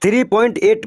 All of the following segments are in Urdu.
3.8।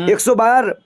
112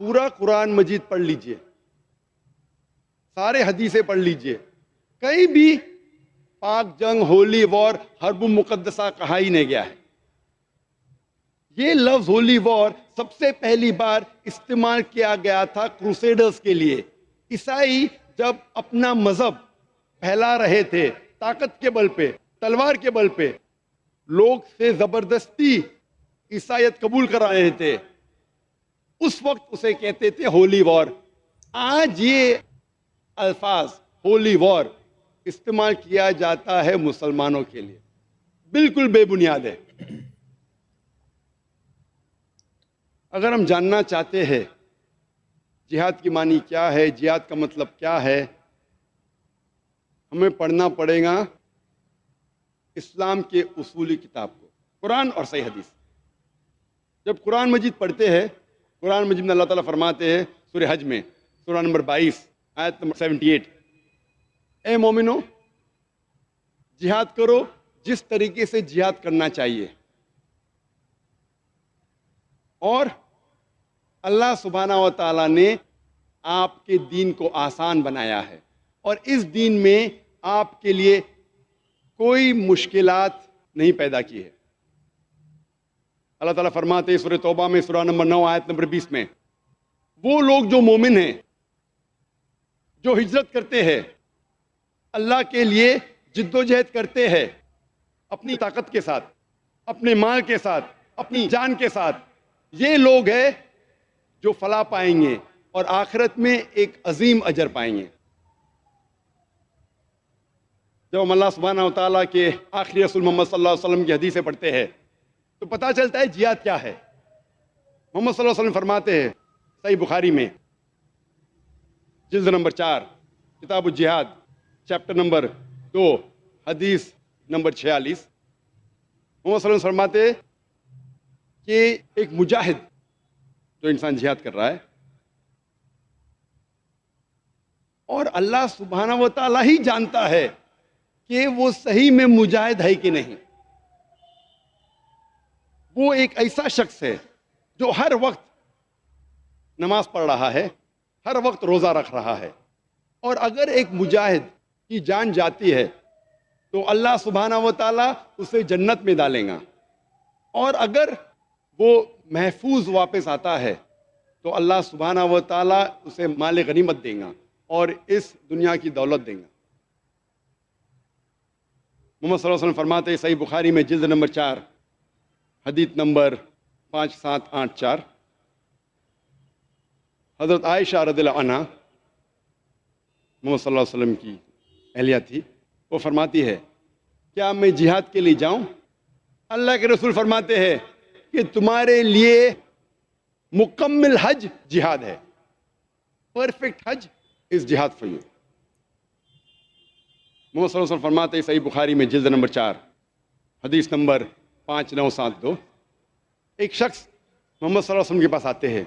پورا قرآن مجید پڑھ لیجئے، سارے حدیثیں پڑھ لیجئے، کہیں بھی پاک جنگ، ہولی وار، حرب مقدسہ کہا ہی نہیں گیا ہے۔ یہ لفظ ہولی وار سب سے پہلی بار استعمال کیا گیا تھا کروسیڈرز کے لیے۔ عیسائی جب اپنا مذہب پھیلا رہے تھے طاقت کے بل پہ، تلوار کے بل پہ، لوگ سے زبردستی عیسائیت قبول کرا رہے تھے، اس وقت اسے کہتے تھے ہولی وار۔ آج یہ الفاظ ہولی وار استعمال کیا جاتا ہے مسلمانوں کے لیے، بالکل بے بنیاد ہے۔ اگر ہم جاننا چاہتے ہیں جہاد کی معنی کیا ہے، جہاد کا مطلب کیا ہے، ہمیں پڑھنا پڑے گا اسلام کے اصولی کتاب کو، قرآن اور صحیح حدیث۔ جب قرآن مجید پڑھتے ہیں، قرآن مجید میں اللہ تعالیٰ فرماتے ہیں سورہ حج میں، سورہ نمبر 22 آیت نمبر 78، اے مومنو جہاد کرو جس طریقے سے جہاد کرنا چاہیے، اور اللہ سبحانہ و تعالیٰ نے آپ کے دین کو آسان بنایا ہے، اور اس دین میں آپ کے لیے کوئی مشکلات نہیں پیدا کی ہے۔ اللہ تعالیٰ فرماتے ہیں سورہ توبہ میں، سورہ نمبر 9 آیت نمبر 20 میں، وہ لوگ جو مومن ہیں، جو ہجرت کرتے ہیں، اللہ کے لیے جد و جہد کرتے ہیں، اپنی طاقت کے ساتھ، اپنے مال کے ساتھ، اپنی جان کے ساتھ، یہ لوگ ہیں جو فلاح پائیں گے اور آخرت میں ایک عظیم اجر پائیں گے۔ جب ہم اللہ سبحانہ و تعالیٰ کے آخری رسول محمد صلی اللہ علیہ وسلم کی حدیثیں پڑھتے ہیں تو پتہ چلتا ہے جہاد کیا ہے۔ محمد صلی اللہ علیہ وسلم فرماتے ہیں صحیح بخاری میں، جلد نمبر 4 کتاب الجہاد، چیپٹر نمبر 2 حدیث نمبر 46، محمد صلی اللہ علیہ وسلم فرماتے ہیں کہ ایک مجاہد جو انسان جہاد کر رہا ہے، اور اللہ سبحانہ و تعالیٰ ہی جانتا ہے کہ وہ صحیح میں مجاہد ہے کہ نہیں، وہ ایک ایسا شخص ہے جو ہر وقت نماز پڑھ رہا ہے، ہر وقت روزہ رکھ رہا ہے، اور اگر ایک مجاہد کی جان جاتی ہے تو اللہ سبحانہ و تعالیٰ اسے جنت میں ڈالیں گا، اور اگر وہ محفوظ واپس آتا ہے تو اللہ سبحانہ و تعالیٰ اسے مال غنیمت دیں گا اور اس دنیا کی دولت دیں گا۔ محمد صلی اللہ علیہ وسلم فرماتے ہیں صحیح بخاری میں، جلد نمبر 4 حدیث نمبر 5784، حضرت عائشہ رضی اللہ عنہ محمد صلی اللہ علیہ وسلم کی اہلیہ تھی، وہ فرماتی ہے کیا میں جہاد کے لیے جاؤں؟ اللہ کے رسول فرماتے ہیں کہ تمہارے لیے مکمل حج جہاد ہے، پرفیکٹ حج از جہاد فار یو۔ محمد صلی اللہ علیہ وسلم فرماتے ہیں صحیح بخاری میں، جلد نمبر 4 حدیث نمبر 5972، ایک شخص محمد صلی اللہ علیہ وسلم کے پاس آتے ہیں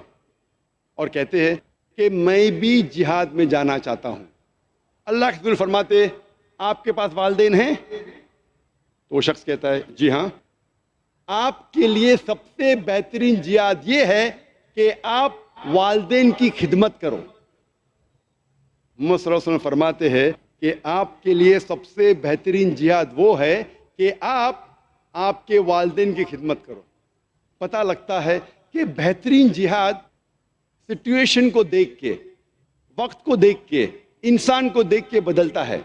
اور کہتے ہیں کہ میں بھی جہاد میں جانا چاہتا ہوں۔ اللہ کے رسول فرماتے آپ کے پاس والدین ہیں؟ تو وہ شخص کہتا ہے جی ہاں۔ آپ کے لیے سب سے بہترین جہاد یہ ہے کہ آپ والدین کی خدمت کرو۔ محمد صلی اللہ علیہ وسلم فرماتے ہیں کہ آپ کے لیے سب سے بہترین جہاد وہ ہے کہ آپ کے والدین کی خدمت کرو۔ پتہ لگتا ہے کہ بہترین جہاد سچویشن کو دیکھ کے، وقت کو دیکھ کے، انسان کو دیکھ کے بدلتا ہے۔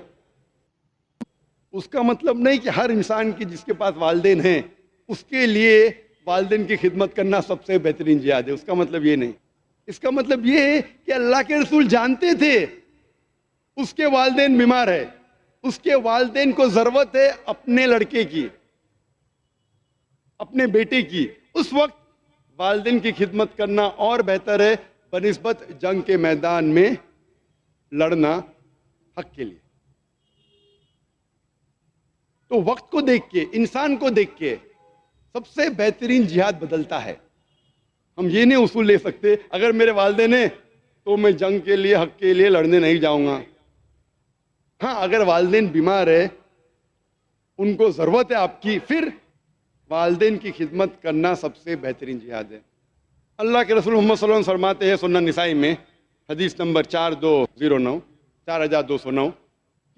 اس کا مطلب نہیں کہ ہر انسان کی جس کے پاس والدین ہیں اس کے لیے والدین کی خدمت کرنا سب سے بہترین جہاد ہے، اس کا مطلب یہ نہیں۔ اس کا مطلب یہ ہے کہ اللہ کے رسول جانتے تھے اس کے والدین بیمار ہے، اس کے والدین کو ضرورت ہے اپنے لڑکے کی، اپنے بیٹے کی، اس وقت والدین کی خدمت کرنا اور بہتر ہے بنسبت جنگ کے میدان میں لڑنا حق کے لیے۔ تو وقت کو دیکھ کے، انسان کو دیکھ کے سب سے بہترین جہاد بدلتا ہے۔ ہم یہ نہیں اصول لے سکتے اگر میرے والدین ہیں تو میں جنگ کے لیے، حق کے لیے لڑنے نہیں جاؤں گا۔ ہاں، اگر والدین بیمار ہے، ان کو ضرورت ہے آپ کی، پھر والدین کی خدمت کرنا سب سے بہترین جہاد ہے۔ اللہ کے رسول محمد صلی اللہ علیہ وسلم فرماتے ہیں سنن نسائی میں حدیث نمبر 4209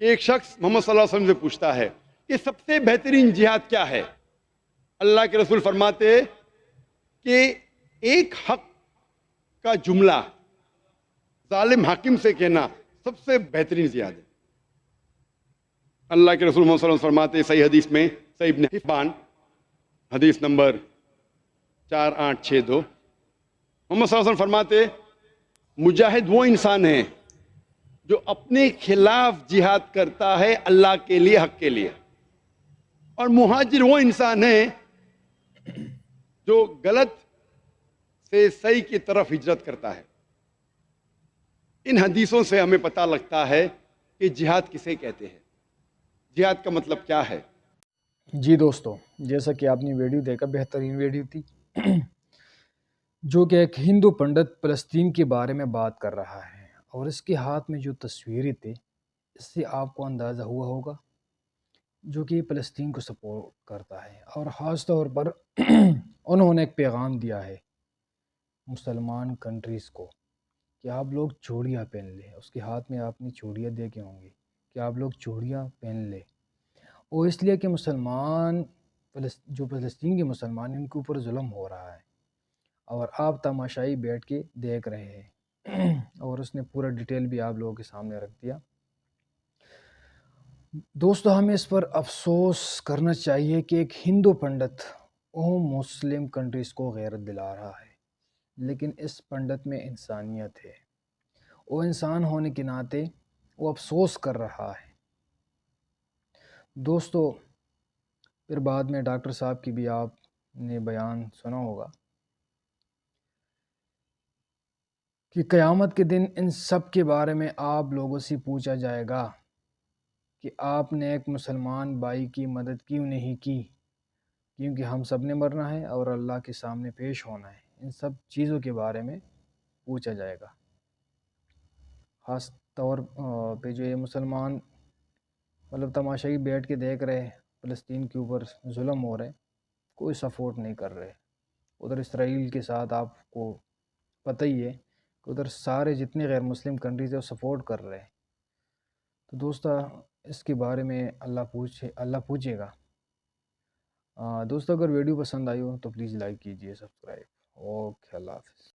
کہ ایک شخص محمد صلی اللہ علیہ وسلم سے پوچھتا ہے کہ سب سے بہترین جہاد کیا ہے؟ اللہ کے رسول فرماتے ہیں کہ ایک حق کا جملہ ظالم حاکم سے کہنا سب سے بہترین جہاد ہے۔ اللہ کے رسول محمد صلی اللہ علیہ وسلم فرماتے ہیں صحیح حدیث میں، صحیح ابن حبان حدیث نمبر 4862، محمد صلی اللہ علیہ وسلم فرماتے مجاہد وہ انسان ہے جو اپنے خلاف جہاد کرتا ہے اللہ کے لیے، حق کے لیے، اور مہاجر وہ انسان ہے جو غلط سے صحیح کی طرف ہجرت کرتا ہے۔ ان حدیثوں سے ہمیں پتہ لگتا ہے کہ جہاد کسے کہتے ہیں، جہاد کا مطلب کیا ہے۔ جی دوستو، جیسا کہ آپ نے ویڈیو دیکھا، بہترین ویڈیو تھی جو کہ ایک ہندو پنڈت فلسطین کے بارے میں بات کر رہا ہے، اور اس کے ہاتھ میں جو تصویریں تھے اس سے آپ کو اندازہ ہوا ہوگا جو کہ فلسطین کو سپورٹ کرتا ہے، اور خاص طور پر انہوں نے ایک پیغام دیا ہے مسلمان کنٹریز کو کہ آپ لوگ چوڑیاں پہن لیں۔ اس کے ہاتھ میں آپ نے چوڑیاں دیکھے ہوں گے کہ آپ لوگ چوڑیاں پہن لیں، اور اس لیے کہ مسلمان جو فلسطین کے مسلمان ان کے اوپر ظلم ہو رہا ہے، اور آپ تماشائی بیٹھ کے دیکھ رہے ہیں، اور اس نے پورا ڈیٹیل بھی آپ لوگوں کے سامنے رکھ دیا۔ دوستو، ہمیں اس پر افسوس کرنا چاہیے کہ ایک ہندو پنڈت وہ مسلم کنٹریز کو غیرت دلا رہا ہے، لیکن اس پنڈت میں انسانیت ہے، وہ انسان ہونے کے ناطے وہ افسوس کر رہا ہے۔ دوستو، پھر بعد میں ڈاکٹر صاحب کی بھی آپ نے بیان سنا ہوگا کہ قیامت کے دن ان سب کے بارے میں آپ لوگوں سے پوچھا جائے گا کہ آپ نے ایک مسلمان بھائی کی مدد کیوں نہیں کی، کیونکہ ہم سب نے مرنا ہے اور اللہ کے سامنے پیش ہونا ہے۔ ان سب چیزوں کے بارے میں پوچھا جائے گا۔ خاص طور پہ جو یہ مسلمان مطلب تماشائی بیٹھ کے دیکھ رہے، فلسطین کے اوپر ظلم ہو رہے، کوئی سپورٹ نہیں کر رہے۔ ادھر اسرائیل کے ساتھ آپ کو پتہ ہی ہے کہ ادھر سارے جتنے غیر مسلم کنٹریز ہیں وہ سپورٹ کر رہے ہیں۔ تو دوستو، اس کے بارے میں اللہ پوچھے گا۔ دوستو، اگر ویڈیو پسند آئی ہو تو پلیز لائک کیجئے، سبسکرائب۔ اوکے، اللہ حافظ۔